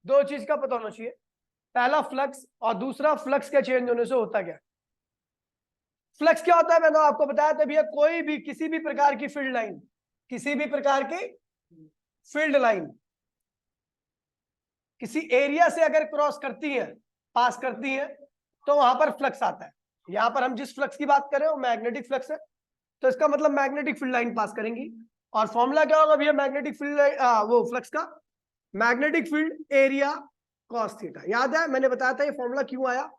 दो चीज का पता होना चाहिए, पहला फ्लक्स और दूसरा फ्लक्स के चेंज होने से होता क्या। फ्लक्स क्या होता है मैंने आपको बताया था भैया, कोई भी किसी भी प्रकार की फील्ड लाइन, किसी भी प्रकार की फील्ड लाइन किसी एरिया से अगर क्रॉस करती है, पास करती है, तो वहां पर फ्लक्स आता है। यहां पर हम जिस फ्लक्स की बात कर रहे हैं वो मैग्नेटिक फ्लक्स है, तो इसका मतलब मैग्नेटिक फील्ड लाइन पास करेंगी। और फॉर्मूला क्या होगा भैया मैग्नेटिक फील्ड वो फ्लक्स का, magnetic field area cos theta. याद है मैंने बताया था ये फॉर्मूला क्यों आया,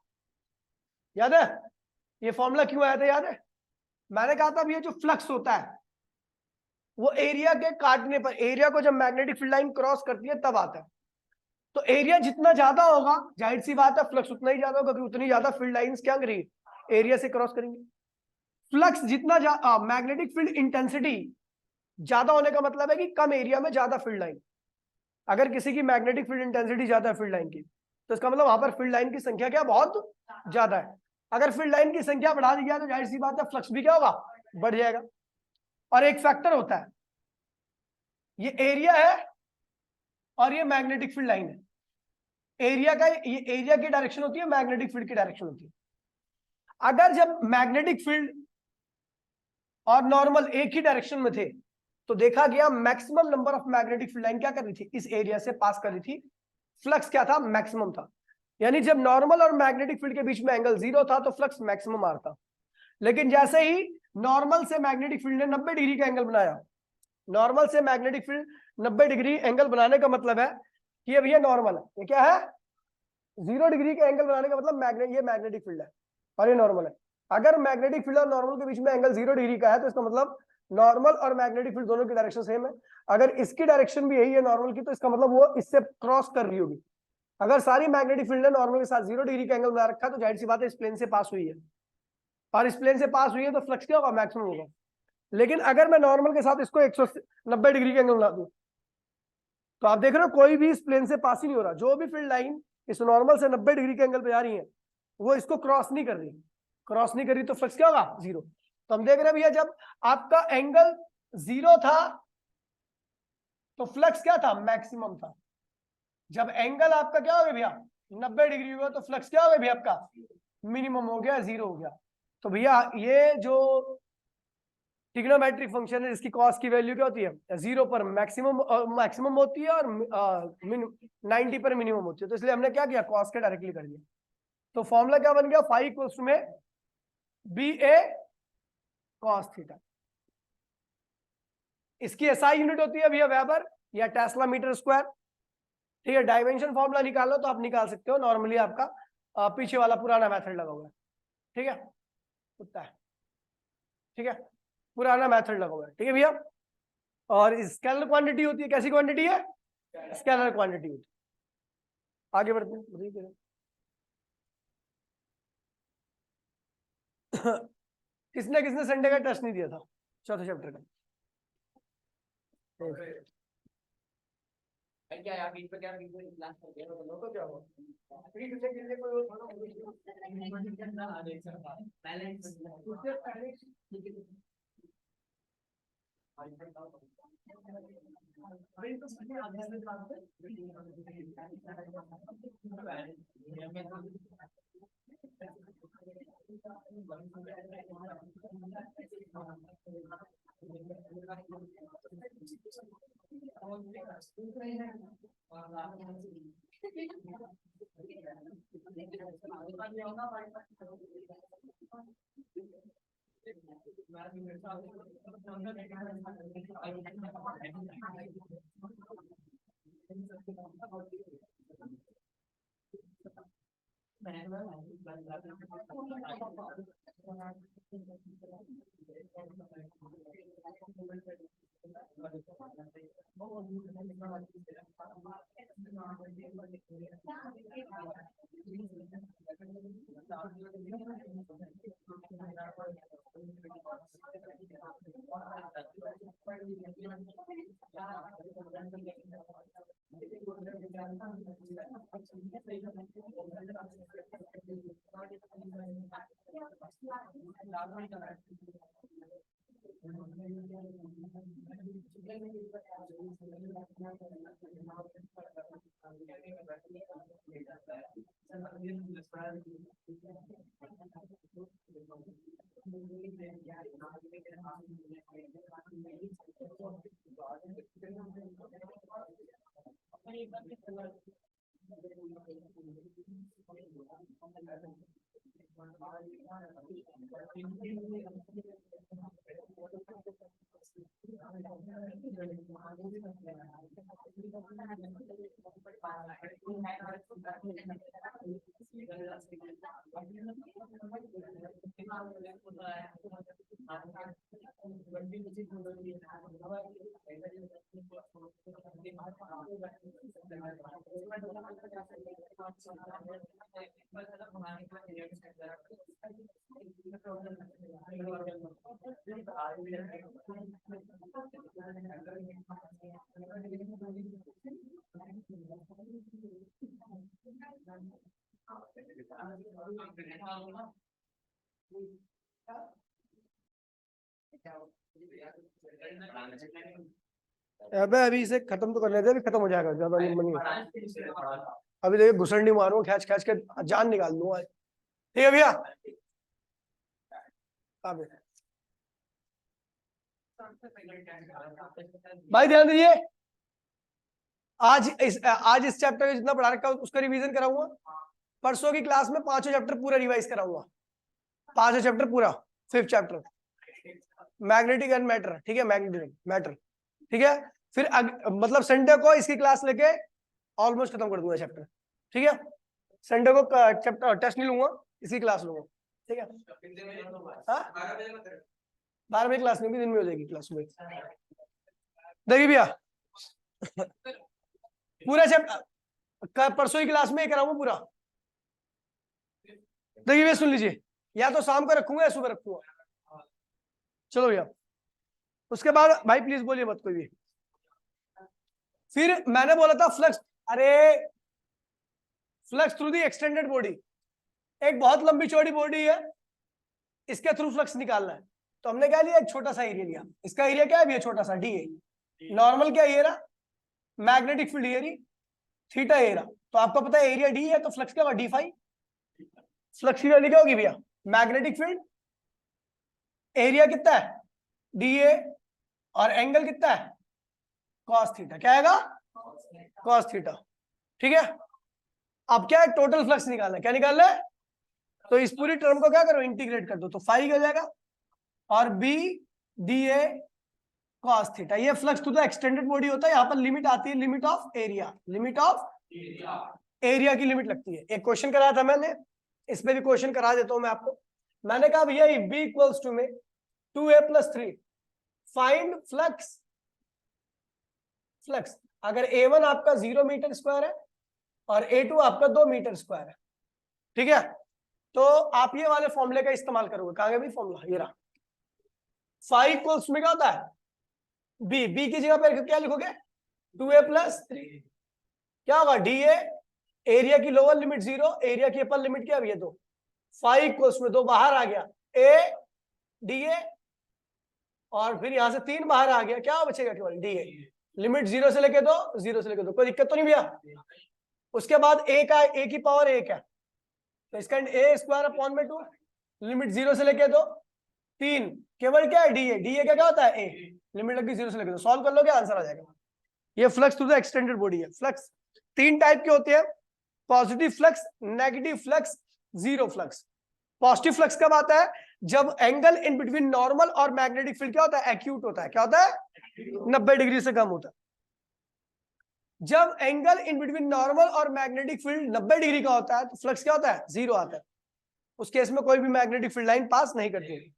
याद है ये फॉर्मूला क्यों आया था, याद है मैंने कहा था भैया जो फ्लक्स होता है वो एरिया के काटने पर, एरिया को जब मैग्नेटिक फील्ड लाइन क्रॉस करती है तब आता है। तो एरिया जितना ज्यादा होगा जाहिर सी बात है फ्लक्स उतना ही ज्यादा होगा, क्योंकि उतनी ज्यादा फील्ड लाइंस क्या करेंगी एरिया से क्रॉस करेंगे। फ्लक्स जितना मैग्नेटिक फील्ड इंटेंसिटी ज्यादा होने का मतलब है कि कम एरिया में ज्यादा फील्ड लाइन। अगर किसी की मैग्नेटिक फील्ड इंटेंसिटी ज्यादा है फील्ड लाइन की, तो इसका मतलब वहां पर फील्ड लाइन की संख्या क्या बहुत ज्यादा है। अगर फील्ड लाइन की संख्या बढ़ा दी जाए तो जाहिर सी बात है फ्लक्स भी क्या होगा बढ़ जाएगा। और एक फैक्टर होता है, ये एरिया है और ये मैग्नेटिक फील्ड लाइन है। एरिया का ये एरिया की डायरेक्शन होती है, मैग्नेटिक फील्ड की डायरेक्शन होती है। अगर जब मैग्नेटिक फील्ड और नॉर्मल एक ही डायरेक्शन में थे तो देखा गया maximum number of magnetic field line क्या कर रही थी इस एरिया से पास कर रही थी, फ्लक्स क्या था मैक्सिमम था। यानी जब नॉर्मल और मैग्नेटिक फील्ड के बीच में एंगल 0 था तो फ्लक्स मैक्सिमम आ रहा था। लेकिन जैसे ही नॉर्मल से मैग्नेटिक फील्ड ने 90 डिग्री का एंगल बनाया, नॉर्मल से मैग्नेटिक फील्ड 90 डिग्री एंगल बनाने का मतलब है कि ये भैया नॉर्मल है, ये क्या है 0 डिग्री का एंगल बनाने का मतलब ये मैग्नेटिक फील्ड है और ये नॉर्मल है। अगर मैग्नेटिक फील्ड और नॉर्मल के बीच में एंगल 0 डिग्री का है तो इसका मतलब नॉर्मल और मैग्नेटिक फील्ड दोनों की डायरेक्शन सेम है। अगर इसकी डायरेक्शन भी यही है नॉर्मल की, तो इसका मतलब वो इससे क्रॉस कर रही होगी। अगर सारी मैग्नेटिक फील्ड ने नॉर्मल के साथ 0 डिग्री का एंगल बना रखा है तो जाहिर सी बात है इस प्लेन से पास हुई है, और इस प्लेन से पास हुई है तो फ्लक्स क्या होगा मैक्सिमम होगा। लेकिन अगर मैं नॉर्मल के साथ इसको 190 डिग्री का एंगल बना दूं तो आप देख रहे हो कोई भी इस प्लेन से पास ही नहीं हो रहा। जो भी फील्ड लाइन इस नॉर्मल से 90 डिग्री के एंगल पे जा रही है वो इसको क्रॉस नहीं कर रही, क्रॉस नहीं कर रही तो फ्लक्स क्या होगा 0। तो हम देख रहे हैं भैया जब आपका एंगल 0 था तो फ्लक्स क्या था मैक्सिमम था। जब एंगल आपका क्या हो गया भैया 90 डिग्री हुआ तो फ्लक्स क्या हो गया भैया आपका मिनिमम हो गया, 0 हो गया। तो भैया ये जो ट्रिग्नोमेट्रिक फंक्शन है इसकी कॉस की वैल्यू क्या होती है 0 पर मैक्सिमम होती है और 90 पर मिनिमम होती है। तो इसलिए हमने क्या किया कॉस के डायरेक्टली कर दिया। तो फॉर्मूला क्या बन गया फाई इक्वल्स टू में बी ए कॉस थीटा। इसकी एसआई यूनिट होती है भैया वेबर या टेस्ला मीटर स्क्वायर। ठीक है, डायमेंशन फॉर्मूला निकालो तो आप निकाल सकते हो, नॉर्मली आपका पीछे वाला पुराना मेथड लगा हुआ है। ठीक है कुत्ता है, ठीक है पुराना मेथड लगा हुआ है। ठीक है भैया, और स्केलर क्वांटिटी होती है, कैसी क्वांटिटी है स्केलर क्वांटिटी होती है। आगे बढ़ते हैं किसने किसने संडे का टेस्ट नहीं दिया था चौथे चैप्टर का? क्या यार बीच पे क्या क्लास कर दिया तो क्या हुआ फ्री टू के लिए कोई अबे अभी इसे खत्म तो करने दे, अभी खत्म हो जाएगा, ज्यादा नहीं बनी। अभी देखिए घुसड़नी मारूंगा, खींच खींच के जान निकाल दूंगा। ठीक है भैया, भाई ध्यान दीजिए, आज इस चैप्टर में जितना पढ़ा रखा है उसका रिवीजन कराऊंगा। परसों की क्लास में 5 चैप्टर पूरा रिवाइज कराऊंगा, 5 चैप्टर पूरा, 5th chapter magnetic and matter. ठीक है, मैग्नेटिक मैटर। ठीक है, फिर मतलब संडे को इसकी क्लास लेके ऑलमोस्ट खत्म कर दूंगा चैप्टर। ठीक है, संडे को चैप्टर टेस्ट नहीं लूंगा, इसकी क्लास लूंगा। ठीक है, 12 बजे क्लास नहीं होगी, दिन में हो जाएगी क्लास में। देखिए भैया पूरा चैप्टर परसों की क्लास में कराऊंगा पूरा। देखिए भैया सुन लीजिए, या तो शाम को रखूंगा या सुबह रखूंगा। चलो भैया, उसके बाद भाई प्लीज बोलिए मत कोई भी। फिर मैंने बोला था फ्लक्स, अरे flux through the extended body, एक बहुत लंबी चौड़ी बॉडी है, इसके थ्रू फ्लक्स निकालना है। तो हमने क्या लिया, एक छोटा सा एरिया लिया। इसका एरिया क्या है भैया, छोटा सा डी है। नॉर्मल क्या ये रहा, मैग्नेटिक फील्ड एरिया थीटा ए रहा। तो आपको पता है एरिया डी है, तो फ्लक्स क्या होगा, डी फाई। फ्लक्स की वैल्यू क्या होगी भैया, मैग्नेटिक फील्ड एरिया कितना है, डी ए, और एंगल कितना है, कॉस थीटा। क्या आएगा, कॉस थीटा। ठीक है, अब क्या है, टोटल फ्लक्स निकालना है। क्या निकालना है, तो इस पूरी टर्म को क्या करो, इंटीग्रेट कर दो, तो फाई हो जाएगा, और B D A cos theta. ये flux to the extended body होता है। यहाँ पर लिमिट आती है, limit of area, limit of area की लिमिट लगती है। एक क्वेश्चन कराया था मैंने, इसमें भी क्वेश्चन करा देता हूं मैं आपको। मैंने कहा भैया इफ बी इक्वल्स टू में 2a+3 फाइंड फ्लक्स। फ्लक्स अगर a1 आपका 0 मीटर स्क्वायर है और a2 आपका 2 मीटर स्क्वायर है, ठीक है, तो आप ये वाले फॉर्मूले का इस्तेमाल करोगे। कहाँ गया भी फॉर्मूला, ये रहा। फाई इक्वल्स में क्या होता है, बी, बी की जगह पर क्या लिखोगे, 2a+3, क्या होगा, डी ए, एरिया की लोअर लिमिट 0, एरिया की अपर लिमिट क्या है, 2। फाई इक्वल्स में 2 बाहर आ गया, ए डी ए, और फिर यहां से 3 बाहर आ गया, क्या बचेगा, केवल डी ए। लिमिट 0 से लेके 2, 0 से लेके 2, कोई दिक्कत तो नहीं भैया। उसके बाद ए का, ए की पावर 1 है, तो इसका ए स्क्वायर अपॉन में 2, लिमिट 0 से लेके 2, 3, केवल क्या है, डी ए। डी ए क्या होता है, ए, लिमिट लगी 0 से लेके 2, सॉल्व कर लोगे आंसर आ जाएगा। ये flux to the extended body है। फ्लक्स 3 टाइप के होते हैं, positive flux, negative flux, zero flux. Positive flux कब आता है, जब एंगल इन बिटवीन नॉर्मल और मैग्नेटिक फील्ड क्या होता है, एक्यूट होता है। क्या होता है, 90 डिग्री से कम होता है। जब एंगल इन बिटवीन नॉर्मल और मैग्नेटिक फील्ड 90 डिग्री का होता है, तो फ्लक्स क्या होता है, 0 आता है। उस केस में कोई भी मैग्नेटिक फील्ड लाइन पास नहीं करती।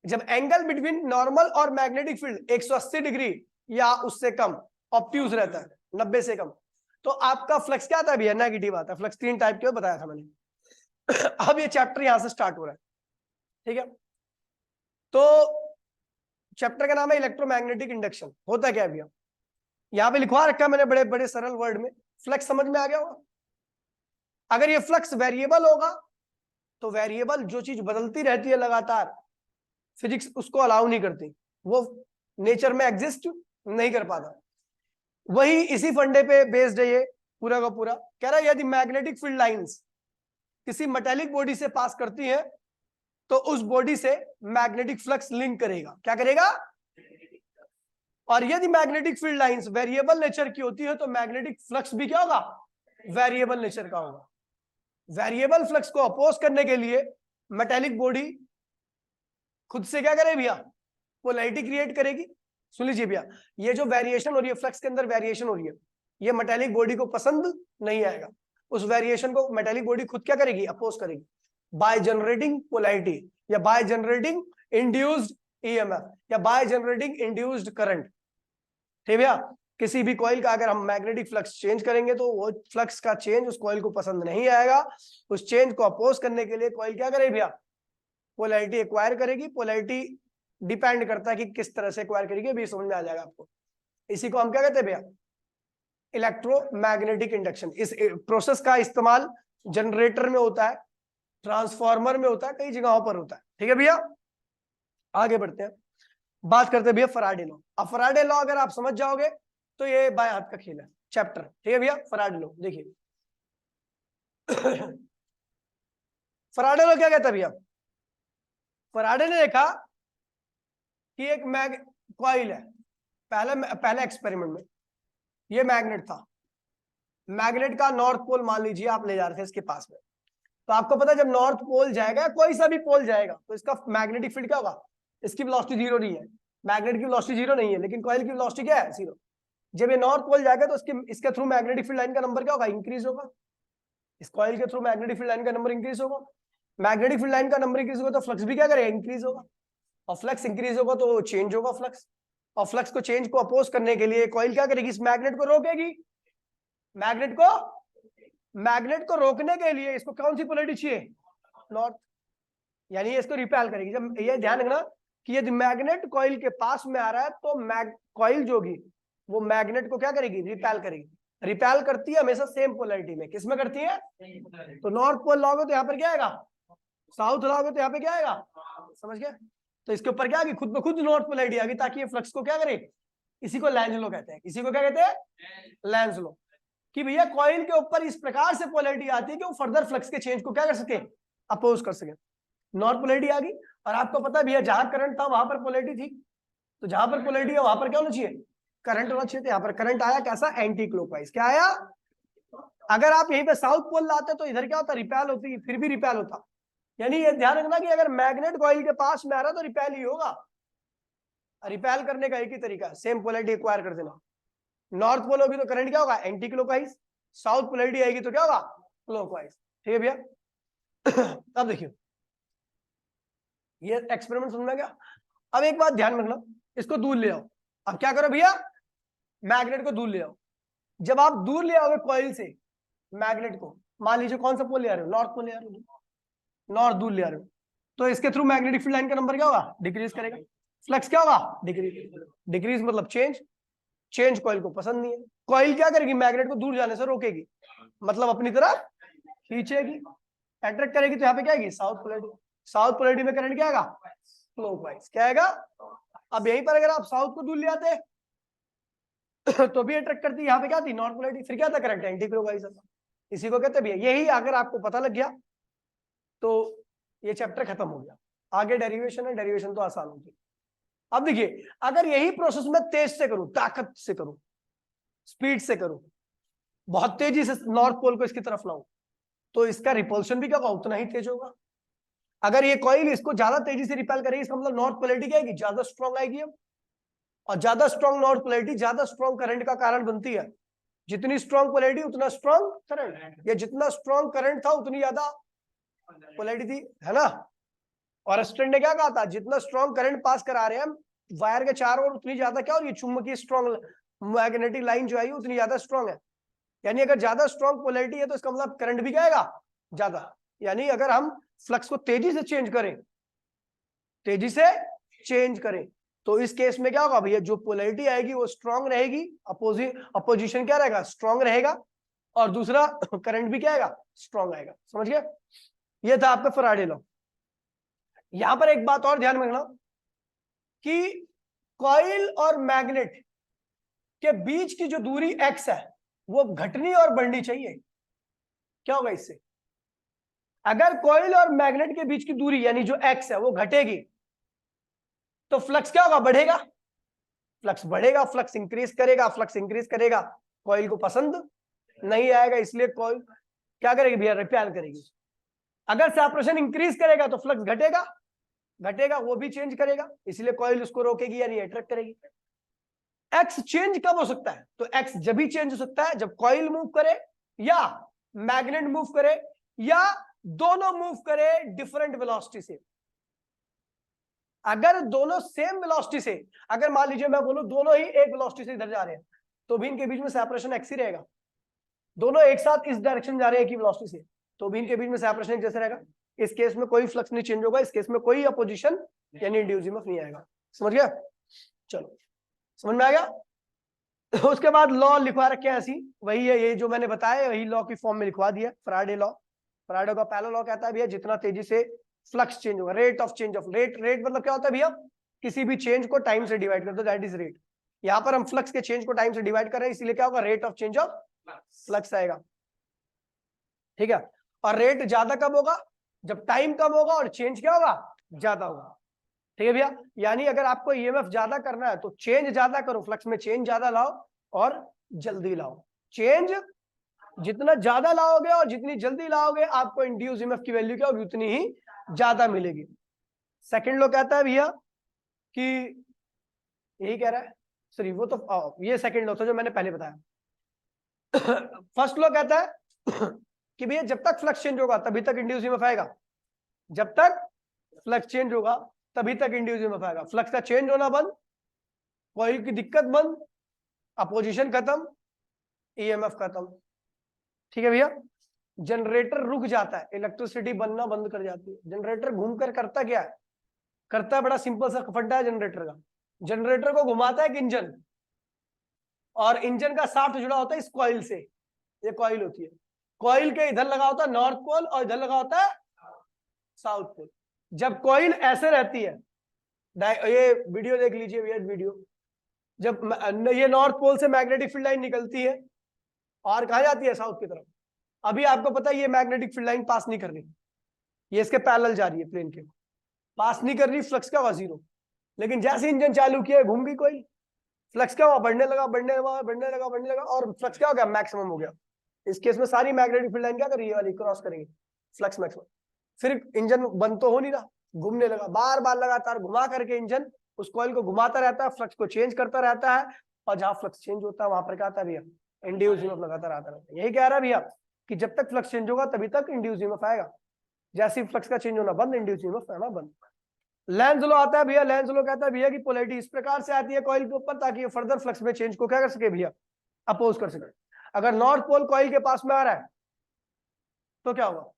जब एंगल बिटवीन नॉर्मल और मैग्नेटिक फील्ड 180 डिग्री या उससे कम, ऑब्ट्यूज रहता है, 90 से कम, तो आपका फ्लक्स क्या आता है भैया, नेगेटिव आता है। फ्लक्स 3 टाइप के बताया था मैंने। अब ये चैप्टर यहां से स्टार्ट हो रहा है, ठीक है। तो चैप्टर का नाम है इलेक्ट्रोमैग्नेटिक इंडक्शन। होता क्या है भैया, यहां पे लिखवा रखा है मैंने बड़े बड़े सरल वर्ड में। फ्लक्स समझ में आ गया होगा। अगर ये फ्लक्स वेरिएबल होगा, तो वेरिएबल जो चीज बदलती रहती है लगातार, फिजिक्स उसको अलाउ नहीं करती, वो नेचर में एग्जिस्ट नहीं कर पाता। वही इसी फंडे पे बेस्ड है ये पूरा का पूरा कह रहा है यदि मैग्नेटिक फील्ड लाइंस किसी मेटेलिक बॉडी से पास करती है तो उस बॉडी से मैग्नेटिक फ्लक्स लिंक करेगा। क्या करेगा? और यदि magnetic field lines variable nature की होती है तो मैग्नेटिक फ्लक्स भी क्या होगा? वेरिएबल नेचर का होगा। वेरिएबल फ्लक्स को अपोज करने के लिए मेटेलिक बॉडी खुद से क्या करे भैया? पोलैरिटी क्रिएट करेगी। सुन लीजिए भैया, ये जो वेरिएशन हो रही है, फ्लक्स के अंदर वेरिएशन हो रही है, ये मेटेलिक बॉडी को पसंद नहीं आएगा। उस वेरिएशन को मेटेलिक बॉडी खुद क्या करेगी? अपोज करेगी बाय जनरेटिंग पोलैरिटी, या बाय जनरेटिंग इंड्यूस्ड ईएमएफ, या बाय जनरेटिंग इंड्यूस्ड करंट। ठीक भैया, किसी भी कॉइल का अगर हम मैग्नेटिक फ्लक्स चेंज करेंगे तो वो फ्लक्स का चेंज उस कॉइल को पसंद नहीं आएगा। उस चेंज को अपोज करने के लिए कॉइल क्या करेगी भैया? पोलैरिटी एक्वायर करेगी। पोलैरिटी डिपेंड करता है कि किस तरह से एक्वायर करेगी, अभी समझ में आ जाएगा आपको। इसी को हम क्या कहते हैं भैया? Electromagnetic induction. इस प्रोसेस का इस्तेमाल जनरेटर में होता है, ट्रांसफार्मर में होता है, कई जगहों पर होता है। ठीक है भैया, आगे बढ़ते हैं, बात करते हैं भैया फैराडे लॉ। अब फैराडे लॉ अगर आप समझ जाओगे तो ये बाएं हाथ का खेल है चैप्टर। ठीक है भैया, फैराडे लॉ देखिए। फैराडे लॉ क्या कहता है भैया? फैराडे ने देखा कि एक कॉइल है, पहले एक्सपेरिमेंट में ये मैग्नेट था। मैग्नेट का नॉर्थ पोल मान लीजिए आप ले जा रहे थे इसके पास में, तो आपको पता है जब नॉर्थ पोल जाएगा, कोई सा भी पोल जाएगा, तो इसका मैग्नेटिक फील्ड क्या होगा? इसकी वेलोसिटी जीरो नहीं है, मैग्नेट की वेलोसिटी जीरो नहीं है, लेकिन कॉइल की वेलोसिटी क्या है? जीरो। जब ये नॉर्थ पोल जाएगा तो इसके थ्रू मैग्नेटिक फील्ड लाइन का नंबर क्या होगा? इंक्रीज होगा। इस कॉइल के थ्रू मैग्नेटिक फील्ड लाइन का नंबर इंक्रीज होगा। मैग्नेटिक फील्ड लाइन का नंबर इंक्रीज होगा तो फ्लक्स भी क्या करेगा? इंक्रीज होगा। और फ्लक्स इंक्रीज होगा तो चेंज होगा फ्लक्स। और फ्लक्स को चेंज को अपोज करने के लिए कॉइल क्या करेगी? इस मैग्नेट को रोकेगी। मैग्नेट को रोकने के लिए इसको कौन सी पोलैरिटी चाहिए? नॉर्थ। यानी इसको रिपेल करेगी। जब ये ध्यान रखना कि यदि मैग्नेट कॉइल के पास में आ रहा है तो कॉइल जो होगी वो मैग्नेट को क्या करेगी? रिपेल करेगी। रिपेल करती है हमेशा सेम पोलैरिटी में। किस में करती है? तो नॉर्थ पोल लाओगे तो यहाँ पर क्या आएगा? साउथ लाओगे तो यहाँ पे क्या आएगा? समझ गए? तो इसके ऊपर क्या आ गई? खुद ब खुद नॉर्थ पोलैरिटी आ गई, ताकि ये फ्लक्स को क्या करे? इसी को लेंज लॉ कहते हैं। इसी को क्या कहते हैं? Lenz law. कि भैया कॉइल के ऊपर इस प्रकार से पोलैरिटी आती है कि वो फर्दर फ्लक्स के चेंज को क्या कर सके? अपोज कर सके। नॉर्थ पोलैरिटी आ गई। और आपको पता भैया जहां करंट था वहां पर पोलैरिटी थी, तो जहां पर पोलैरिटी है वहां पर क्या होना चाहिए? करंट होना चाहिए। यहाँ पर करंट आया कैसा? Anti clockwise. क्या आया? अगर आप यहीं पे साउथ पोल लाते तो इधर क्या होता? रिपेल होती, फिर भी रिपेल होता। यानी ये ध्यान रखना कि अगर मैग्नेट कॉइल के पास में आ रहा तो रिपेल ही होगा। रिपेल करने का एक ही तरीका, सेम पोलैरिटी एक्वायर कर देना। नॉर्थ पोल होगी तो करंट क्या होगा? Anti clockwise. साउथ पोलैरिटी आएगी तो क्या होगा? क्लॉकवाइज। ठीक है भैया। अब देखिए ये एक्सपेरिमेंट समझ में गया। अब एक बात ध्यान रखना, इसको दूर ले आओ। अब क्या करो भैया? मैग्नेट को दूर ले आओ। जब आप दूर ले आओगे कॉइल से मैग्नेट को, मान लीजिए कौन सा पोल ले आ रहे हो? नॉर्थ पोल ले आ रहे हो, नॉर्थ दूर ले आ रहे हो, तो इसके थ्रू मैग्नेटिक फील्ड लाइन का नंबर क्या होगा? डिक्रीज करेगा। फ्लक्स क्या होगा? डिक्रीज। डिक्रीज मतलब चेंज। चेंज कॉइल को पसंद नहीं है। कॉइल क्या करेगी? मैग्नेट को दूर जाने से रोकेगी, मतलब अपनी तरफ खींचेगी, अट्रैक्ट करेगी। तो यहाँ पे क्या आएगी? South polarity. साउथ पोलैरिटी में करंट क्या आएगा? क्लॉकवाइज। क्या आएगा? अब यहीं पर अगर आप साउथ को दूर ले आते तो भी अट्रैक्ट करती, यहाँ पे क्या थी? North polarity. फिर क्या था? Current anti clockwise. इसी को कहते हैं। यही अगर आपको पता लग गया तो ये चैप्टर खत्म हो गया। आगे डेरिवेशन है, डेरिवेशन तो आसान होगी। अब देखिए अगर यही प्रोसेस मैं तेज से करूं, ताकत से करूं, स्पीड से करूं, बहुत तेजी से नॉर्थ पोल को इसकी तरफ लाऊं, तो इसका रिपल्शन भी क्या होगा? उतना ही तेज होगा। अगर ये कॉइल इसको ज्यादा तेजी से रिपेल करेगी, इसका मतलब नॉर्थ पोलैरिटी क्या आएगी? ज्यादा स्ट्रॉन्ग आएगी। और ज्यादा स्ट्रॉन्ग नॉर्थ पोलैरिटी ज्यादा स्ट्रॉन्ग करंट का कारण बनती है। जितनी स्ट्रॉन्ग पोलैरिटी उतना स्ट्रॉन्ग करंट, या जितना स्ट्रॉन्ग करंट था उतनी ज्यादा पोलैरिटी थी, है ना? और स्टैंड ने क्या कहा था? जितना स्ट्रॉन्ग करंट पास करा रहे हैं हम वायर के चारों ओर, उतनी ज्यादा क्या, और ये चुंबकीय स्ट्रॉन्ग मैग्नेटिक लाइन जो आई उतनी ज्यादा स्ट्रॉन्ग है। यानी अगर ज्यादा स्ट्रॉन्ग पोलैरिटी है तो इसका मतलब करंट भी क्या आएगा? ज्यादा। यानी अगर हम फ्लक्स को तेजी से चेंज करें, तेजी से चेंज करें, तो इस केस में क्या होगा भैया? जो पोलैरिटी आएगी वो स्ट्रॉन्ग रहेगी, अपोजिशन क्या रहेगा? स्ट्रॉन्ग रहेगा। और दूसरा करंट भी क्या आएगा? स्ट्रॉन्ग आएगा। समझ गए? ये था आपका फैराडे लॉ। यहां पर एक बात और ध्यान में रखना कि कॉइल और मैग्नेट के बीच की जो दूरी x है, वो घटनी और बढ़नी चाहिए। क्या होगा इससे? अगर कॉइल और मैग्नेट के बीच की दूरी यानी जो एक्स है वो घटेगी तो फ्लक्स क्या होगा? बढ़ेगा। फ्लक्स बढ़ेगा, फ्लक्स इंक्रीज करेगा, फ्लक्स इंक्रीज करेगा, कॉइल को पसंद नहीं आएगा, इसलिए कॉइल क्या करेगी भैया? रिपेल करेगी। अगर सेपरेशन इंक्रीज करेगा तो फ्लक्स घटेगा, घटेगा वो भी चेंज करेगा, इसलिए कॉइल उसको रोकेगी यानी अट्रैक्ट करेगी। एक्स चेंज कब हो सकता है? तो एक्स जब भी चेंज हो सकता है जब कॉइल मूव करे या मैग्नेट मूव करे या दोनों मूव करे डिफरेंट वेलोसिटी से। अगर दोनों सेम वेलोसिटी से, अगर मान लीजिए मैं बोलूं दोनों ही एक वेलोसिटी से इधर जा रहे हैं तो भी इनके बीच में सेपरेशन एक्स ही रहेगा। दोनों एक साथ इस डायरेक्शन जा रहे हैं एक ही वेलोसिटी से तो भी इनके बीच में सेपरेशन एक जैसा रहेगा। इस केस में कोई फ्लक्स नहीं चेंज होगा, इस केस में कोई अपोजिशन यानी इंड्यूस ईएमएफ नहीं आएगा। समझ गया? चलो समझ में आ गया। उसके बाद लॉ लिखवा रखे हैं ऐसी, वही है ये जो मैंने बताया, वही लॉ की फॉर्म में लिखवा दिया। फैराडे लॉ, फैराडे का पहला लॉ कहता है भैया जितना तेजी से फ्लक्स चेंज होगा, rate of change of, rate मतलब क्या होता है भैया? किसी भी चेंज को टाइम से डिवाइड कर दो, दैट इज रेट। यहाँ पर हम फ्लक्स के चेंज को टाइम से डिवाइड कर रहे हैं, इसीलिए क्या होगा? Rate of change of flux आएगा। ठीक है? और रेट ज्यादा कब होगा? जब टाइम कम होगा और चेंज क्या होगा? ज्यादा होगा। ठीक है भैया? यानी अगर आपको ईएमएफ ज्यादा करना है तो चेंज ज्यादा करो, फ्लक्स में चेंज ज्यादा लाओ और जल्दी लाओ। चेंज जितना ज्यादा लाओगे और जितनी जल्दी लाओगे आपको इंड्यूस ईएमएफ की वैल्यू क्या होगी? उतनी ही ज्यादा मिलेगी। सेकंड लॉ कहता है भैया कि यही कह रहा है, सॉरी वो तो ये सेकंड लॉ था जो मैंने पहले बताया। फर्स्ट लॉ कहता है कि भैया जब तक फ्लक्स चेंज होगा तभी तक इंड्यूस ईएमएफ आएगा। जब तक फ्लक्स चेंज होगा तभी तक इंड्यूस ईएमएफ आएगा। फ्लक्स का चेंज होना बंद, कॉइल की दिक्कत बंद, अपोजिशन खत्म, ईएमएफ खत्म। ठीक है भैया? जनरेटर रुक जाता है, इलेक्ट्रिसिटी बनना बंद कर जाती है। जनरेटर घूमकर करता क्या है? करता है बड़ा सिंपल सा फंडा है जनरेटर का। जनरेटर को घुमाता है एक इंजन, और इंजन का शाफ्ट जुड़ा होता है इस कॉइल से। ये कॉइल होती है, कॉइल के इधर लगा होता है नॉर्थ पोल और इधर लगा होता है साउथ पोल। जब कॉइल ऐसे रहती है, ये वीडियो देख लीजिए भैया, वीडियो, जब ये नॉर्थ पोल से मैग्नेटिक फील्ड लाइन निकलती है और कहा जाती है साउथ की तरफ। अभी आपको पता है ये मैग्नेटिक फील्ड लाइन पास नहीं कर रही, ये इसके पैरेलल जा रही है, प्लेन के पास नहीं कर रही, फ्लक्स क्या हुआ? जीरो। लेकिन जैसे इंजन चालू किया घूम गई कोई, फ्लक्स क्या हुआ? बढ़ने लगा, बढ़ने लगा, बढ़ने लगा, बढ़ने लगा, और फ्लक्स क्या हो गया? मैक्सिमम हो गया। इस केस में सारी मैग्नेटिक फील्ड लाइन क्या कर रही है? वाली क्रॉस करेंगे, फ्लक्स मैक्सिमम। फिर इंजन बंद तो हो नहीं रहा, घूमने लगा, बार बार लगातार घुमा करके इंजन उस कॉइल को घुमाता रहता है, फ्लक्स को चेंज करता रहता है, और जहां फ्लक्स चेंज होता है वहां पर क्या आता है भैया? इंड्यूस ईएमएफ लगातार आता रहता है। यही कह रहा है भैया कि जब तक फ्लक्स चेंज होगा तभी तक इंड्यूस ईएमएफ आएगा, जैसे ही फ्लक्स का चेंज होना बंद, इंड्यूस ईएमएफ आना बंद। लेंज लॉ आता है भैया, लेंज लॉ कहता है भैया कि पोलैरिटी इस प्रकार से आती है कॉइल के ऊपर ताकि ये फर्दर फ्लक्स में चेंज को क्या कर सके भैया? अपोज कर सके। अगर नॉर्थ पोल कॉइल के पास में आ रहा है तो क्या होगा?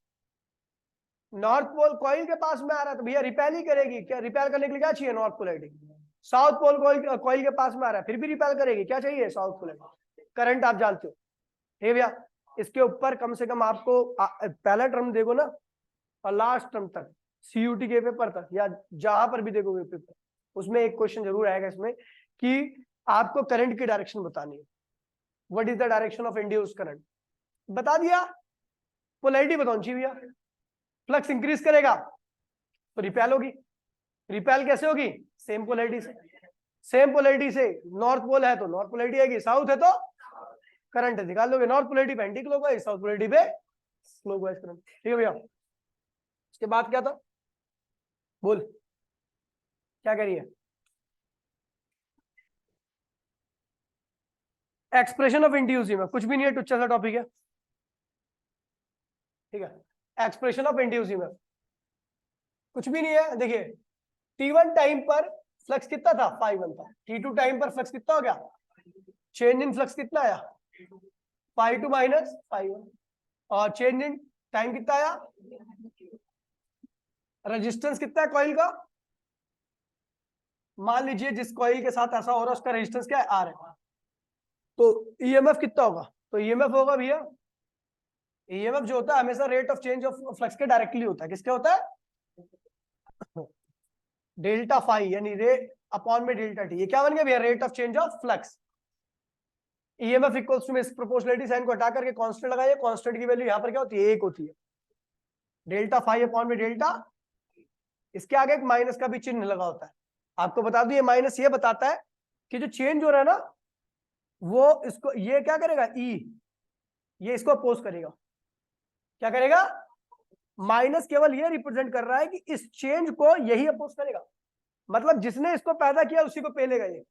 नॉर्थ पोल कॉइल के पास में आ रहा है तो भैया रिपेल ही करेगी। क्या रिपेल करने के लिए क्या चाहिए? North polarity. South pole coil के पास में आ रहा है फिर भी रिपेल करेगी, क्या चाहिए? South polarity. करंट आप जानते हो, ठीक भैया? इसके ऊपर कम से कम आपको पहला टर्म देखो ना और लास्ट टर्म तक, सीयूटी के पेपर तक या जहां पर भी देखोगे पेपर, उसमें एक क्वेश्चन जरूर आएगा इसमें कि आपको करंट की डायरेक्शन बतानी है। What is the direction of induced current? बता दिया। पोलैरिटी बताओ चाहिए भैया। फ्लक्स इंक्रीज करेगा तो रिपेल होगी। रिपेल कैसे होगी? सेम पोलैरिटी से। सेम पोलैरिटी से, नॉर्थ पोल है तो नॉर्थ पोलैरिटी आएगी, साउथ है तो करंट निकाल लोगे। नॉर्थ पोलैरिटी पे एंटी क्लॉकवाइज, साउथ पोलैरिटी पे क्लॉकवाइज करंट। ठीक है भैया? उसके बाद क्या था? बोल क्या करिए? एक्सप्रेशन ऑफ इंड्यूस ईएमएफ, कुछ भी नहीं है, टुच्चा सा टॉपिक है। ठीक है? एक्सप्रेशन ऑफ इंड्यूस ईएमएफ कुछ भी नहीं है। देखिए T1 टाइम पर फ्लक्स कितना था? φ1 था। T2 टाइम पर फ्लक्स कितना हो गया? चेंज इन फ्लक्स कितना आया? φ2 माइनस φ1। और चेंज इन टाइम कितना आया? रेजिस्टेंस कितना है कॉइल का? मान लीजिए जिस कॉइल के साथ ऐसा हो रहा है उसका रेजिस्टेंस क्या है? R है। तो ईएमएफ कितना होगा? तो ईएमएफ होगा भैया, ईएमएफ जो होता है हमेशा rate of change of flux के डायरेक्टली होता है। किसके होता है? डेल्टा फाई, यानी रे अपॉन में डेल्टा टी। ये क्या बन गया भैया? Rate of change of flux. EMF equals to में इस प्रोपोर्शनलिटी साइन को हटा करके कांस्टेंट लगाइए, कांस्टेंट की वैल्यू यहाँ पर क्या होती है, 1 होती है, डेल्टा फाई अपॉन में डेल्टा, इसके आगे एक माइनस का भी चिन्ह लगा होता है। आपको बता दूं ये माइनस ये बताता है कि जो चेंज हो रहा है ना वो इसको ये क्या करेगा, ये इसको अपोज करेगा, क्या करेगा, माइनस केवल ये रिप्रेजेंट कर रहा है कि इस चेंज को यही अपोज करेगा, मतलब जिसने इसको पैदा किया उसी को पेलेगा। ये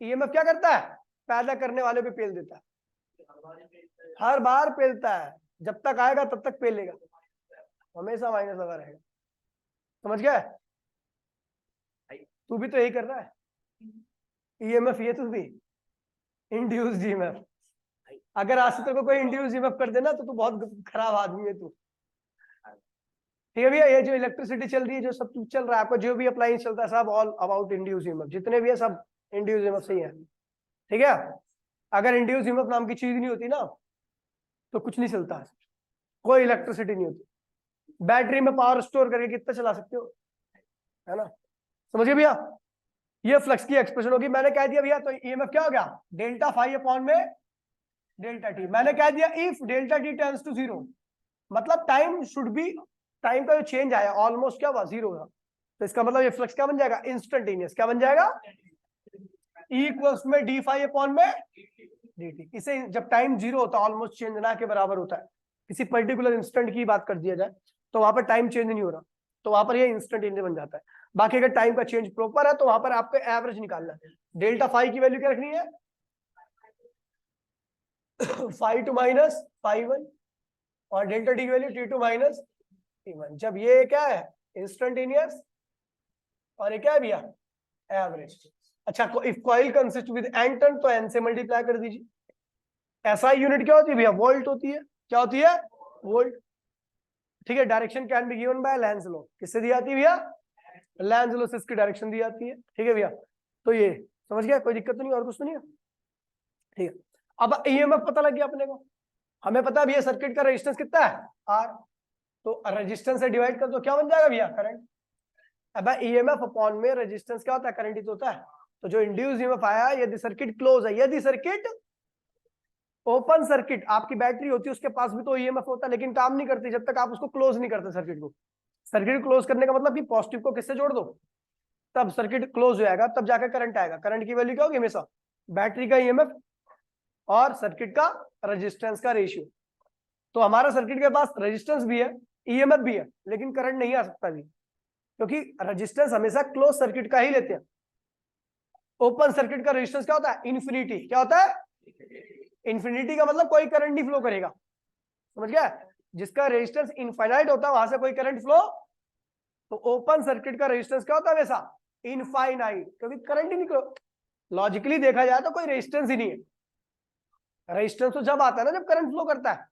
ईएमएफ क्या करता है, पैदा करने वाले को पेल देता है, हर बार पेलता है, जब तक आएगा तब तक पेलेगा, हमेशा माइनस लगा रहेगा। समझ गया, तू भी तो यही कर रहा है, ईएमएफ ये तू भी इंड्यूस्ड ईएमएफ। अगर आज से तेरे को कोई इंड्यूस्ड ईएमएफ कर देना तो तू बहुत खराब आदमी है तू। ठीक है भैया, ये जो इलेक्ट्रिसिटी चल रही है, जो सब चल रहा है, आपको जो भी अप्लायंस चलता है सब ऑल अबाउट इंड्यूस्ड ईएमएफ, जितने भी है सब इंड्यूस्ड ईएमएफ से ही है। ठीक है, अगर इंड्यूस्ड ईएमएफ नाम की चीज नहीं होती ना तो कुछ नहीं चलता, कोई इलेक्ट्रिसिटी नहीं होती। बैटरी में पावर स्टोर करके कितना चला सकते हो, है ना। समझिए भैया, ये फ्लक्स की एक्सप्रेशन होगी। मैंने कह दिया भैया तो ईएमएफ क्या हो गया, डेल्टा फाई अपॉन में डेल्टा टी। मैंने कह दिया if delta t tends to 0, मतलब टाइम शुड बी, टाइम का जो चेंज आया ऑलमोस्ट क्या हुआ, 0 हुआ, तो इसका मतलब ये फ्लक्स क्या बन जाएगा, इंस्टेंटेनियस। क्या बन जाएगा, E इक्वल्स में डी फाई अपॉन में dt। इसे जब टाइम 0 होता है, ऑलमोस्ट चेंज ना के बराबर होता है, किसी पर्टिकुलर इंस्टेंट की बात कर दिया जाए तो वहां पर टाइम चेंज नहीं हो रहा, तो वहां पर ये इंस्टेंटेनियस बन जाता है। बाकी अगर टाइम का चेंज प्रॉपर है तो वहां पर आपको एवरेज निकालना है। डेल्टा फाई की वैल्यू क्या रखनी है, फाई टू माइनस फाई 1, और डेल्टा टी की वैल्यू टी टू माइनस टी1। जब ये क्या है, इंस्टेंटेनियस, और ये क्या है भैया, एवरेज। अच्छा, if coil consist with n turn तो n से मल्टीप्लाई कर दीजिए। SI यूनिट क्या होती है भैया, वोल्ट होती है। क्या होती है, वोल्ट। ठीक है, direction can be given by Lenz law. किससे दी जाती है भैया, लेंज लॉ से इसकी डायरेक्शन दी जाती है। ठीक है भैया, तो ये समझ गया, कोई दिक्कत तो नहीं, और कुछ तो नहीं है। ठीक है, अब ईएमएफ पता लग गया अपने को, हमें पता है भैया सर्किट का रेजिस्टेंस कितना है, R, तो रेजिस्टेंस से डिवाइड कर दो, क्या बन जाएगा भैया, करंट। अब ईएमएफ अपॉन में रेजिस्टेंस क्या होता है, करंट ही तो होता है। तो जो इंड्यूस ईएमएफ आया, यदि सर्किट क्लोज है, यदि सर्किट ओपन सर्किट, आपकी बैटरी होती है उसके पास भी तो ईएमएफ होता है, लेकिन काम नहीं करती जब तक आप उसको क्लोज नहीं करते सर्किट को। सर्किट क्लोज करने का मतलब कि पॉजिटिव को किससे जोड़ दो, तब सर्किट क्लोज हो जाएगा, तब जाकर करंट आएगा। करंट की वैल्यू क्या होगी, हमेशा बैटरी का ईएमएफ और सर्किट का रेजिस्टेंस का रेशियो। तो हमारा सर्किट के पास रेजिस्टेंस भी है, ईएमएफ भी है, लेकिन करंट नहीं आ सकता भी, क्योंकि रेजिस्टेंस हमेशा क्लोज सर्किट का ही लेते हैं। ओपन सर्किट का रेजिस्टेंस क्या होता है, इन्फिनिटी। क्या होता है, इन्फिनिटी का मतलब कोई करंट नहीं फ्लो करेगा। समझ गया, जिसका रेजिस्टेंस इनफाइनाइट होता है वहां से कोई करंट फ्लो, तो ओपन सर्किट का रेजिस्टेंस क्या होता है वैसा, इनफाइनाइट, क्योंकि करंट ही नहीं। लॉजिकली देखा जाए तो कोई रेजिस्टेंस ही नहीं है। रेजिस्टेंस तो जब आता है ना जब करंट फ्लो करता है,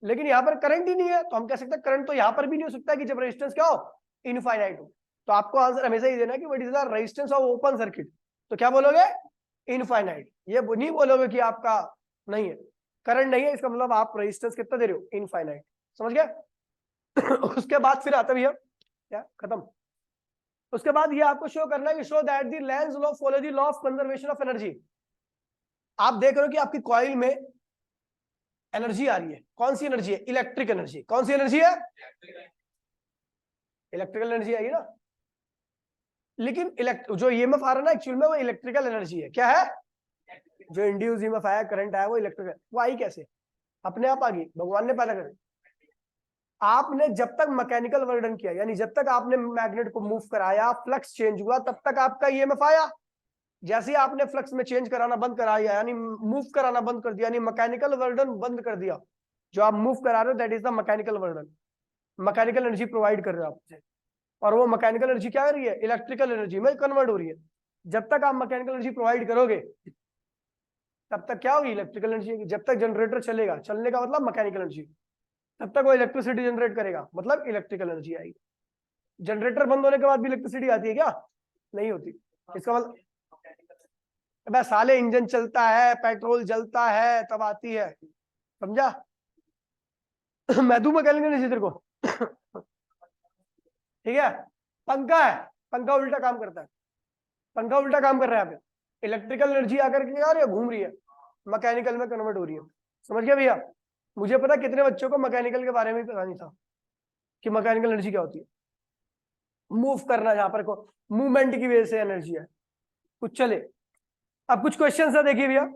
लेकिन यहाँ पर करंट ही नहीं है, तो हम कह सकते हैं करंट तो यहाँ पर भी नहीं हो सकता कि जब रेजिस्टेंस क्या हो, इनफाइनाइट हो। तो आपको आंसर हमेशा ही देना है कि what is the resistance of open circuit, तो क्या बोलोगे, इनफाइनाइट। ये नहीं बोलोगे कि आपका नहीं है, करंट नहीं है, इसका मतलब आप रेजिस्टेंस कितना दे रहे हो, इनफाइनाइट। समझ गए। उसके बाद फिर आता भैया क्या, खत्म। उसके बाद ये आपको शो करना है कि show that the Lenz law follow the law of conservation of energy. आप देख रहे हो कि आपकी कॉइल में एनर्जी आ रही है, कौन सी एनर्जी है, इलेक्ट्रिक एनर्जी। कौन सी एनर्जी है, इलेक्ट्रिकल एनर्जी आई ना, लेकिन जो ईएमएफ आ रहा है ना एक्चुअल में वो इलेक्ट्रिकल एनर्जी है। क्या है, जो इंड्यूस ईएमएफ आया, करंट आया, वो इलेक्ट्रिकल, वो आई कैसे, अपने आप आ गई, भगवान ने पैदा कर। आपने जब तक मैकेनिकल वर्डन किया, यानी जब तक आपने मैग्नेट को मूव कराया, फ्लक्स चेंज हुआ, तब तक आपका ईएमएफ आया। जैसे ही आपने फ्लक्स में चेंज कराना बंद कराया, यानी मूव कराना बंद कर दिया, यानी मैकेनिकल वर्डन बंद कर दिया, जो आप मूव करा रहे हो that is the mechanical वर्डन। Mechanical energy provide कर रहे हो आप, और वो मैकेनिकल एनर्जी क्या कर रही है, इलेक्ट्रिकल एनर्जी में कन्वर्ट हो रही है। जब तक आप मैकेनिकल एनर्जी प्रोवाइड करोगे तब तक क्या होगी, इलेक्ट्रिकल एनर्जी। जब तक जनरेटर चलेगा, चलने का मतलब मैकेनिकल एनर्जी, तब तक वो इलेक्ट्रिसिटी जनरेट करेगा, मतलब इलेक्ट्रिकल एनर्जी आएगी। जनरेटर बंद होने के बाद भी इलेक्ट्रिसिटी आती है क्या, नहीं होती। इसका मतलब बस साले इंजन चलता है, पेट्रोल जलता है, तब आती है, समझा। मैं दूं मैकेनिकल एनर्जी तेरे को। ठीक है, पंखा है, पंखा उल्टा काम करता है, पंखा उल्टा काम कर रहा है, यहाँ पे इलेक्ट्रिकल एनर्जी आकर के क्या हो रही है, घूम रही है, मैकेनिकल में कन्वर्ट हो रही है। समझ गया भैया? मुझे पता कितने बच्चों को मैकेनिकल के बारे में भी पता नहीं था कि मैकेनिकल एनर्जी क्या होती है। मूव करना, जहां पर को मूवमेंट की वजह से एनर्जी है कुछ। चले अब कुछ क्वेश्चन है, देखिए भैया।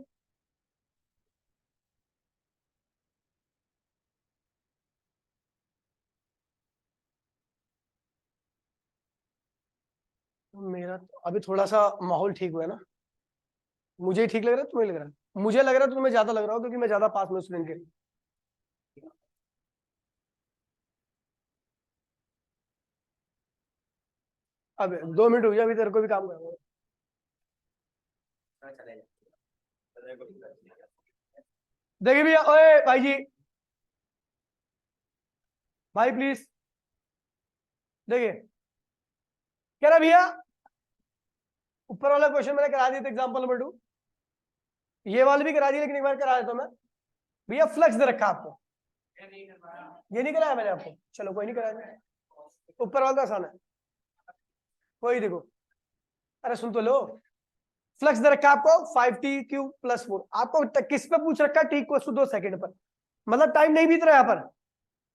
मेरा तो अभी थोड़ा सा माहौल ठीक हुआ है ना, मुझे ही ठीक लग रहा है, तुम्हें लग रहा है? मुझे लग रहा है तुम्हें ज्यादा लग रहा हो, क्योंकि मैं ज्यादा पास में स्टूडेंट के। अब 2 मिनट हो गया, अभी तेरे को भी काम करना है। देखिए भैया, ओए भाई जी, भाई प्लीज देखिए, कह रहा भैया ऊपर वाला क्वेश्चन मैंने करा दिया था, एग्जांपल नंबर 2, ये वाले भी करा दिया, लेकिन एक बार करा देता हूं मैं। भैया फ्लक्स दे रखा आपको, ये नहीं कराया मैंने आपको, चलो कोई नहीं कराया, ऊपर वाला तो आसान है, कोई देखो, अरे सुन तो लो। फ्लक्स दे रखा है आपको 5t³ + 4, आपको किस पे पूछ रखा है? t=2 सेकंड पर, मतलब टाइम नहीं बीत रहा है यहाँ पर,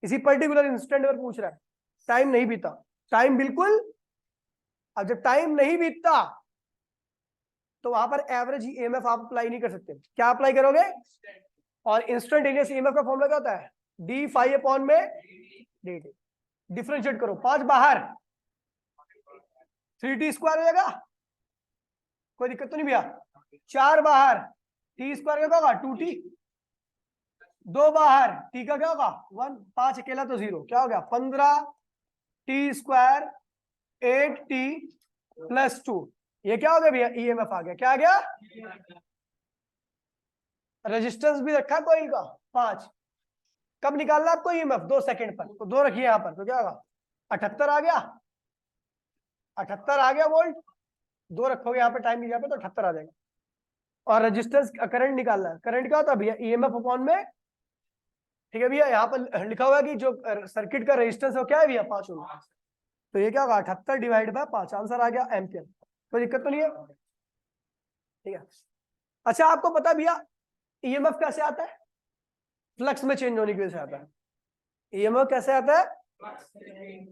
किसी पर्टिकुलर इंस्टेंट पर पूछ रहा है, टाइम नहीं बीता, टाइम बिल्कुल। अब जब टाइम नहीं बीतता तो वहां पर एवरेज ईएमएफ आप अप्लाई नहीं कर सकते। क्या अप्लाई करोगे? और इंस्टेंटेनियस ईएमएफ का फॉर्मूला क्या होता है? d∅/dt। डिफरेंशिएट करो, 5 बाहर 3t² हो जाएगा, कोई दिक्कत तो नहीं भैया? 4 बाहर t² क्या होगा? 2t। 2 बाहर t का क्या होगा? 1। 5 अकेला तो 0, क्या हो गया? 15t², 8t+2। ये क्या हो गया भैया? ईएमएफ आ गया। क्या आ गया? रेजिस्टेंस भी रखा कोई का 5। कब निकालना आपको ईएमएफ? 2 सेकंड पर, तो 2 रखिए यहां पर, तो क्या होगा? 78 आ गया, 78 आ गया वोल्ट। 2 रखोगे यहाँ पे टाइम की जगह पे, तो 78 आ जाएगा। और रेजिस्टेंस करंट निकालना है, करंट क्या होता है भैया? ईएमएफ अपॉन में, ठीक है भैया, यहाँ पर लिखा हुआ है कि जो सर्किट का रेजिस्टेंस है वो क्या है भैया? 5 ओम। तो ये क्या होगा? 78/5, आंसर आ गया एम्पियर। कोई दिक्कत तो नहीं है? ठीक है। अच्छा, आपको पता है भैया ईएमएफ कैसे आता है? फ्लक्स में चेंज होने की वजह से आता है। ईएमएफ कैसे आता है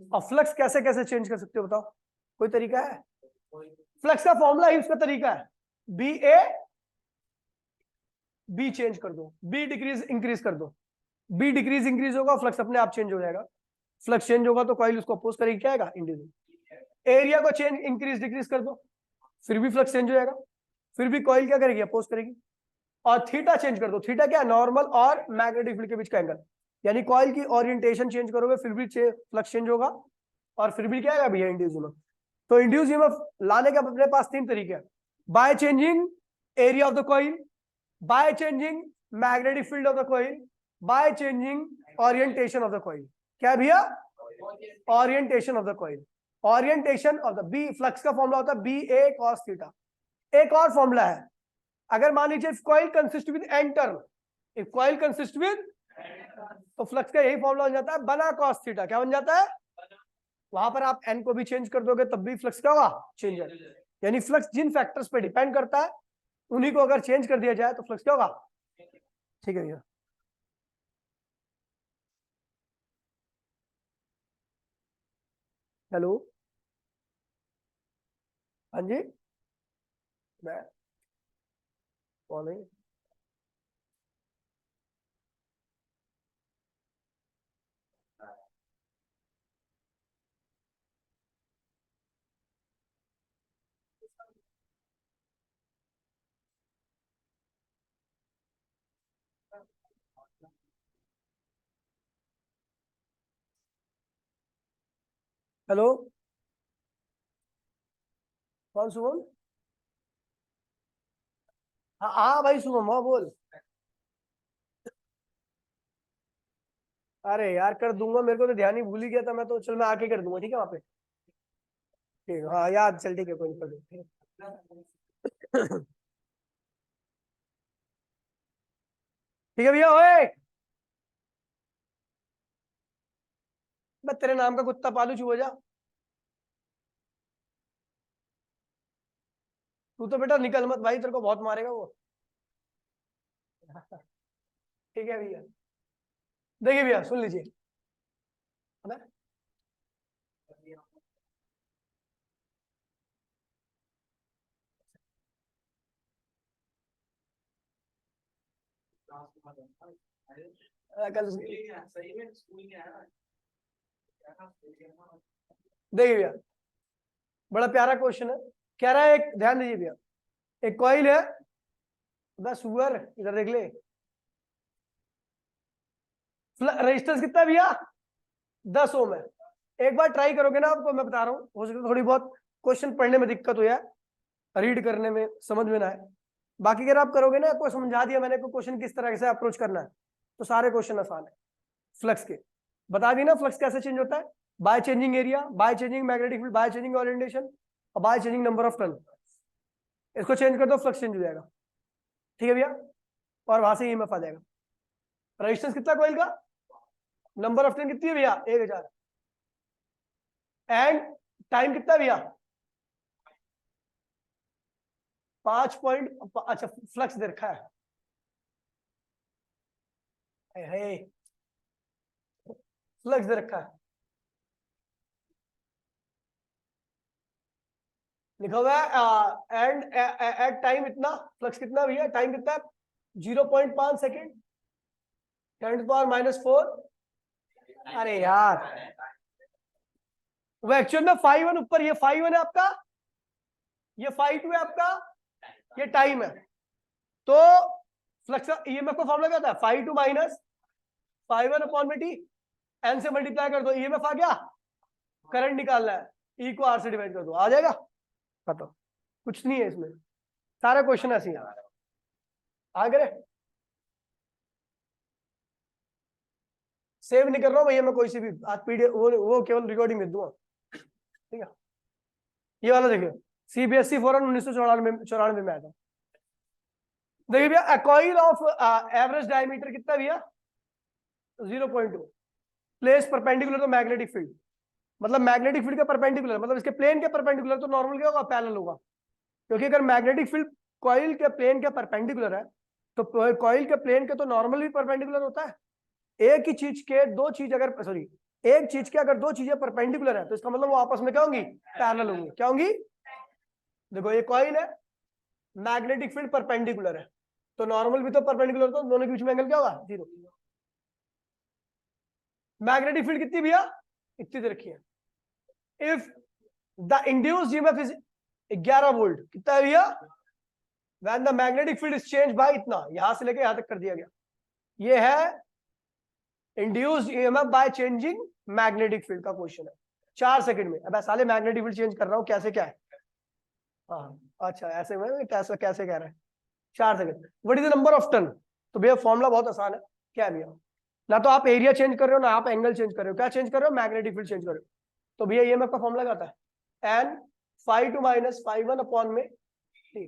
और फ्लक्स कैसे कैसे चेंज कर सकते हो, बताओ? कोई तरीका है? फ्लक्स का फॉर्मूला ही उसका तरीका है, बी चेंज कर दो, बी डिक्रीज इंक्रीज कर दो, बी डिक्रीज इंक्रीज होगा, फ्लक्स अपने आप चेंज हो जाएगा। फ्लक्स चेंज होगा तो कॉइल उसको अपोज करेगी, क्या आएगा? इंड्यूस। एरिया को चेंज इंक्रीज डिक्रीज कर दो, फिर भी फ्लक्स चेंज हो जाएगा, फिर भी कॉइल क्या करेगी? अपोज करेगी। और थीटा चेंज कर दो, थीटा क्या? नॉर्मल और मैग्नेटिक फील्ड के बीच का एंगल, यानी कॉइल की ओरिएंटेशन चेंज करोगे, फिर भी फ्लक्स चेंज होगा, और फिर भी क्या आएगा भैया? Induce EMF. तो इंड्यूस ईएमएफ लाने का अपने पास 3 तरीके हैं, bye changing area of the coil, by changing magnetic field of the coil, by changing orientation of the coil। क्या भैया? orientation of the coil, orientation of the B। Flux का formula होता है BA cos थीटा। एक और formula है, अगर मान लीजिए coil consist with n turn, if coil consist with, तो फ्लक्स का यही फॉर्मूला बन जाता है बना cos थीटा। क्या बन जाता है? वहां पर आप n को भी चेंज कर दोगे तब भी फ्लक्स क्या होगा? चेंज है। यानी फ्लक्स जिन फैक्टर्स पे डिपेंड करता है उन्हीं को अगर चेंज कर दिया जाए तो फ्लक्स क्या होगा? ठीक है भैया। हेलो, हाँ जी, मैं कौन है? हेलो, कौन? शुभम? हाँ हाँ भाई शुभम, हाँ बोल। अरे यार कर दूंगा, मेरे को तो ध्यान ही भूल ही गया था मैं, तो चल मैं आके कर दूंगा, ठीक है वहाँ पे। ठीक है, हाँ याद, चल ठीक है, कोई नहीं, कर दूंगा। ठीक है भैया। ओए, मैं तेरे नाम का कुत्ता पालू, चुप हो जा। तू तो बेटा निकल मत भाई, तेरे को बहुत मारेगा वो। ठीक है भैया, देखिए भैया सुन लीजिए, देखिए भैया बड़ा प्यारा क्वेश्चन है। कह रहा है, एक ध्यान दीजिए भैया, एक कॉइल है, बस सुअर इधर देख ले, रेजिस्टेंस कितना है भैया 10 ओम है। एक बार ट्राई करोगे ना, आपको मैं बता रहा हूँ, हो सकता है थोड़ी बहुत क्वेश्चन पढ़ने में दिक्कत हो जाए, रीड करने में समझ में ना आए, बाकी अगर आप करोगे ना, कोई समझा दिया मैंने को क्वेश्चन किस तरह से अप्रोच करना है, तो सारे क्वेश्चन आसान है। फ्लक्स के बता दी ना, फ्लक्स कैसे चेंज होता है, by changing area, by changing magnetic field, by changing orientation और by changing number of turn. इसको चेंज कर दो, फ्लक्स चेंज हो जाएगा। ठीक है भैया, और वहां से ईएमएफ आ जाएगा। रेजिस्टेंस कितना कॉइल का, नंबर ऑफ टर्न कितनी है भैया 1000, एंड टाइम कितना भैया 5 पॉइंट, अच्छा फ्लक्स दे रखा है, फ्लक्स दे रखा है, लिखा हुआ है एंड एट टाइम इतना, फ्लक्स कितना भैया, टाइम कितना 0.5 सेकेंड, 10⁻⁴। अरे यार वो एक्चुअल में φ1 ऊपर, ये φ1 है आपका, ये φ2 है आपका, ये टाइम है। तो फ्लक्स ईएमएफ का फॉर्मूला क्या था, φ2 माइनस φ1/t, एन से मल्टीप्लाई कर दो, ईएमएफ आ गया, करंट निकालना है, ई को आर से डिवाइड कर दो, आ जाएगा। बताओ, कुछ नहीं है इसमें, सारा क्वेश्चन ऐसे ही आ गए। सेव नहीं कर रहा हूं भैया मैं कोई सी भी, आज पीडीएफ वो केवल रिकॉर्डिंग भेज दूंगा। ठीक है, ये वाला देखिए, सीबीएसई फॉरन 1994 में आया था। देखिए भैया, a coil of average diameter कितना भैया 0.2, प्लेस परपेंडिकुलर तो मैग्नेटिक फील्ड, मतलब मैग्नेटिक फील्ड का परपेंडिकुलर, मतलब इसके प्लेन के परपेंडिकुलर, तो नॉर्मल क्या होगा, पैरेलल होगा, क्योंकि अगर मैग्नेटिक फील्ड कॉइल के प्लेन के परपेंडिकुलर है, तो कॉइल के प्लेन के तो नॉर्मल भी परपेंडिकुलर होता है। एक ही चीज के दो चीज अगर, सॉरी, एक चीज के अगर दो चीजें परपेंडिकुलर है, तो इसका मतलब वो आपस में क्या होंगी, पैरेलल होंगी। क्या होंगी, देखो ये कॉइल है, मैग्नेटिक फील्ड परपेंडिकुलर है, तो नॉर्मल भी तो परपेंडिकुलर, तो दोनों के बीच में एंगल क्या होगा 0। मैग्नेटिक फील्ड कितनी भैया, इतनी दे रखी है। If the induced EMF is 11 volt, कितना है भैया, when the magnetic field is change bye इतना, यहां से लेके यहां तक कर दिया गया, ये है induced EMF bye changing magnetic field का क्वेश्चन है, 4 सेकंड में। अब साले मैग्नेटिक फील्ड चेंज कर रहा हूं, कैसे क्या है, हाँ अच्छा ऐसे में कैसे कैसे कह रहे हैं, 4 second. What is the number of turn, तो भैया फॉर्मूला बहुत आसान है, क्या है भैया, ना तो आप एरिया चेंज कर रहे हो, ना आप एंगल चेंज कर रहे हो, क्या चेंज कर रहे हो, मैग्नेटिक फील्ड चेंज कर रहे हो। तो भैया ईएमएफ का फॉर्मूला क्या आता है, एन φ2 माइनस φ1 अपॉन में t।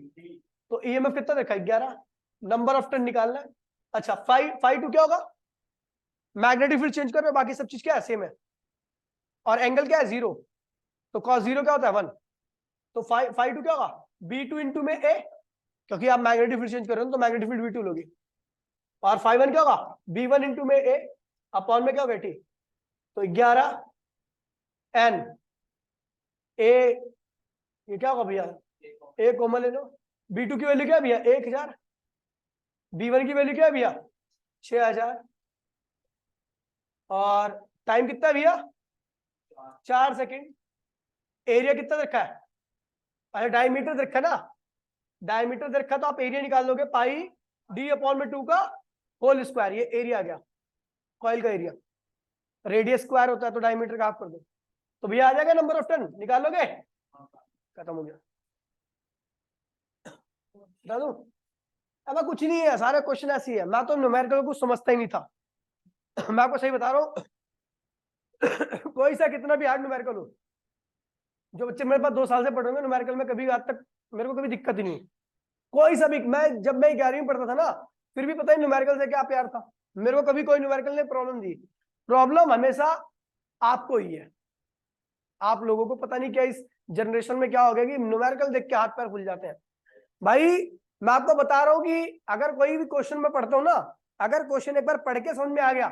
तो ईएमएफ कितना देखा 11, नंबर ऑफ टर्न निकालना है। अच्छा φ2 क्या होगा, मैग्नेटिक फील्ड चेंज कर रहे हो, बाकी सब चीज क्या है सेम है, और एंगल क्या है 0, तो cos 0 क्या होता है 1, तो φ2 क्या होगा b2 इंटू में a, क्योंकि आप मैग्नेटिक फील्ड चेंज कर रहे हो तो मैग्नेटिक फील्ड v2 लोगे, और φ1 क्या होगा b1 इंटू में a अपॉन में क्या होगा t, तो 11 n a, ये क्या होगा भैया a कॉमन ले लो, b2 की वैल्यू क्या है भैया 1000, b1 की वैल्यू क्या है भैया 6000, और टाइम कितना है भैया 4 सेकंड, एरिया कितना रखा है, अरे डायमीटर रखा ना, डायमीटर रखा तो आप एरिया निकाल लोगे, पाई d अपॉन में 2 का होल स्क्वायर, ये एरिया आ गया कॉइल का एरिया, रेडियस स्क्वायर होता है तो डायमीटर का आप कर दो, तो भैया आ जाएगा नंबर ऑफ टर्न, निकाल लोगे, खत्म हो गया। बता दूं, अब कुछ नहीं है, सारे क्वेश्चन ऐसे ही है, मैं तो न्यूमेरिकल कुछ समझता ही नहीं था मैं आपको सही बता रहा हूँ कोई सा कितना भी हार्ड न्यूमेरिकल हो, जो बच्चे मेरे पास 2 साल से पढ़ रहे हैं न्यूमेरिकल में, कभी आज तक मेरे को कभी दिक्कत ही नहीं, कोई सा भी, मैं जब मैं 11वीं में पढ़ता था ना, फिर भी पता ही न्यूमेरिकल से क्या प्यार था, मेरे को कभी कोई न्यूमेरिकल ने प्रॉब्लम दी, प्रॉब्लम हमेशा आपको ही है। आप लोगों को पता नहीं क्या इस जनरेशन में क्या हो गया कि न्यूमेरिकल देख के हाथ पैर खुल जाते हैं। भाई मैं आपको बता रहा हूं कि अगर कोई भी क्वेश्चन मैं पढ़ता हूं ना, अगर क्वेश्चन एक बार पढ़ के समझ में आ गया,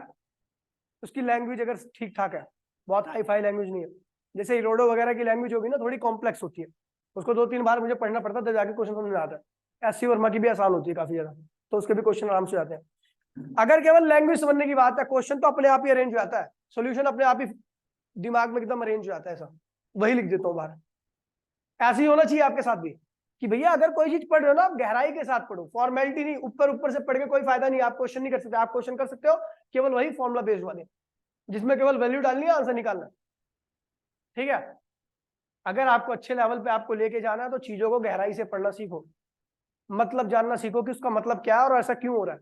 उसकी लैंग्वेज अगर ठीक ठाक है, बहुत हाई फाई लैंग्वेज नहीं है, जैसे इरोडो वगैरह की लैंग्वेज होगी ना, थोड़ी कॉम्प्लेक्स होती है, उसको 2-3 बार मुझे पढ़ना पड़ता है तब जाके क्वेश्चन समझ में आता है। एस सी वर्मा की भी आसान होती है काफी ज्यादा, तो उसके भी क्वेश्चन आराम से आते हैं। अगर केवल लैंग्वेज समझने की बात है, क्वेश्चन तो अपने आप ही अरेंज हो जाता है, सोल्यूशन अपने आप ही दिमाग में एकदम अरेंज हो जाता है, ऐसा वही लिख देता हूँ बाहर। ऐसे ही होना चाहिए आपके साथ भी कि भैया अगर कोई चीज पढ़ रहे हो ना, गहराई के साथ पढ़ो, फॉर्मेलिटी नहीं, ऊपर ऊपर से पढ़ के कोई फायदा नहीं। आप क्वेश्चन नहीं कर सकते, आप क्वेश्चन कर सकते हो केवल वही फॉर्मुला बेस्ड वाले, जिसमें केवल वैल्यू डालनी है, आंसर निकालना है, ठीक है। अगर आपको अच्छे लेवल पे आपको लेके जाना है तो चीजों को गहराई से पढ़ना सीखो, मतलब जानना सीखो कि उसका मतलब क्या है और ऐसा क्यों हो रहा है।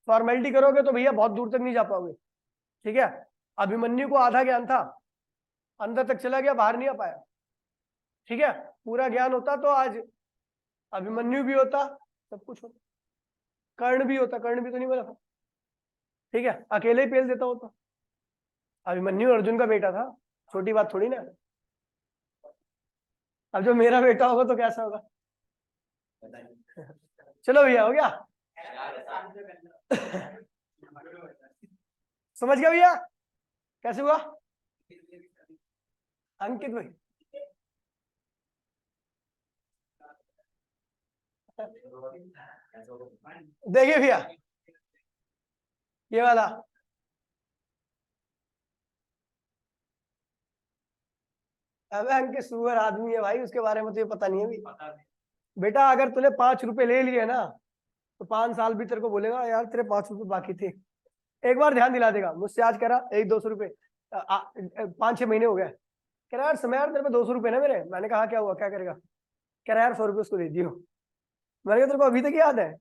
फॉर्मेलिटी करोगे तो भैया बहुत दूर तक नहीं जा पाओगे, ठीक है। अभिमन्यु को आधा ज्ञान था, अंदर तक चला गया, बाहर नहीं आ पाया, ठीक है। पूरा ज्ञान होता तो आज अभिमन्यु भी होता, सब कुछ होता, कर्ण भी होता, कर्ण भी तो नहीं बना था, ठीक है, अकेले ही पेल देता होता। अभिमन्यु अर्जुन का बेटा था, छोटी बात थोड़ी ना। अब जो मेरा बेटा होगा तो कैसा होगा। चलो भैया, हो गया। समझ गया भैया कैसे हुआ। अंकित भाई देखिए भैया, ये वाला अबे अंकित सुअर आदमी है भाई, उसके बारे में तो ये पता नहीं है भी। बेटा अगर तूने 5 रुपए ले लिए ना, तो 5 साल भी तेरे को बोलेगा यार तेरे 5 रुपए बाकी थे, एक बार ध्यान दिला देगा। मुझसे आज कह रहा 100-200 रुपए 5-6 महीने हो गए, कह रहा यार समय यार तेरे पे 200 रुपए ना मेरे। मैंने कहा क्या हुआ, क्या करेगा, कह रहा यार 100 रुपए उसको दे दियो। मैंने कहा तेरे को अभी तक याद है।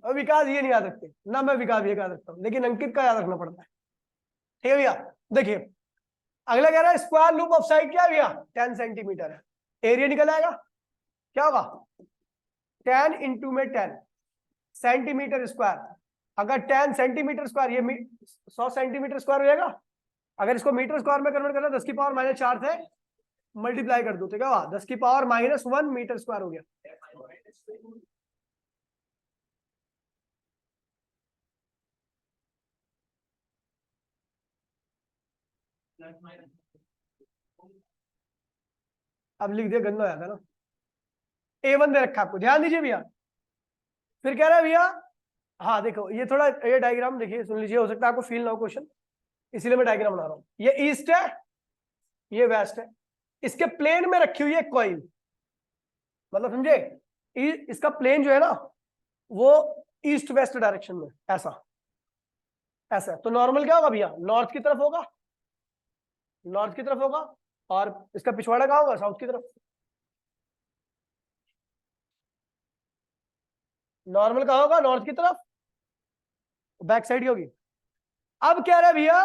और विकास ये नहीं याद रखते ना, मैं विकास ये याद रखता हूँ, लेकिन अंकित का याद रखना पड़ता है, ठीक है भैया। देखिए अगला कह रहा है स्क्वायर लूप ऑफ साइड क्या है भैया, 10 सेंटीमीटर है, एरिया निकल आएगा, क्या होगा 10 इंटू में 10 सेंटीमीटर स्क्वायर। अगर 10 सेंटीमीटर स्क्वायर, ये 100 सेंटीमीटर स्क्वायर हो जाएगा। अगर इसको मीटर स्क्वायर में कन्वर्ट करना, 10 की पावर -4 से मल्टीप्लाई कर दो तो क्या हुआ, 10 की पावर -1 मीटर स्क्वायर हो गया। अब लिख दिया, गंदा हो जाता ना। A1 दे रखा आपको, ध्यान दीजिए भैया। फिर कह रहा है भैया, हाँ देखो ये थोड़ा, ये डायग्राम देखिए, सुन लीजिए, हो सकता है आपको फील ना हो क्वेश्चन, इसीलिए मैं डायग्राम बना रहा हूँ। ये ईस्ट है, ये वेस्ट है, इसके प्लेन में रखी हुई है कॉइल, मतलब समझे, इसका प्लेन जो है ना वो ईस्ट वेस्ट डायरेक्शन में, ऐसा ऐसा। तो नॉर्मल क्या होगा भैया, नॉर्थ की तरफ होगा, नॉर्थ की तरफ होगा, और इसका पिछवाड़ा कहाँ होगा, साउथ की तरफ। नॉर्मल कहाँ होगा, नॉर्थ की तरफ, बैक साइड की होगी। अब क्या रहा भैया,